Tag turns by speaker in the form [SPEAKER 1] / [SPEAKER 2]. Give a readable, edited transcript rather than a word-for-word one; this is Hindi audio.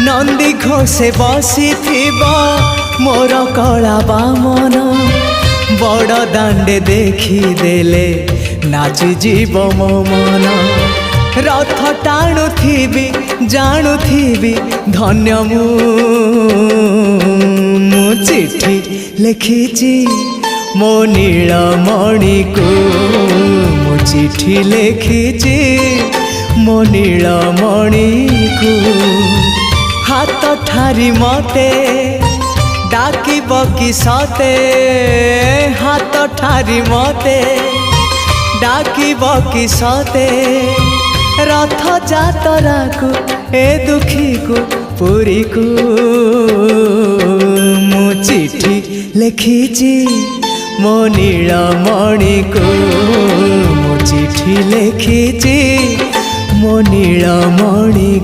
[SPEAKER 1] नंदी घोषे बसी मोर कला बामन बड़ दांडे देखी देले नाची जीव मो मन रथ टाणुथिबी जाणुथिबी धन्य मु चिठी लिखिची मो नीलमणि को मु चिठी लिखिची मो नीलमणि को हाथ ठारी मते डाकिब कि सते हाथ ठारी मते डाकिब कि सते रथ जातरा को ए दुखी को पुरी को मु चिठी लिखिची मो नीलमणि को मु चिठी लिखिची मो नीलमणि।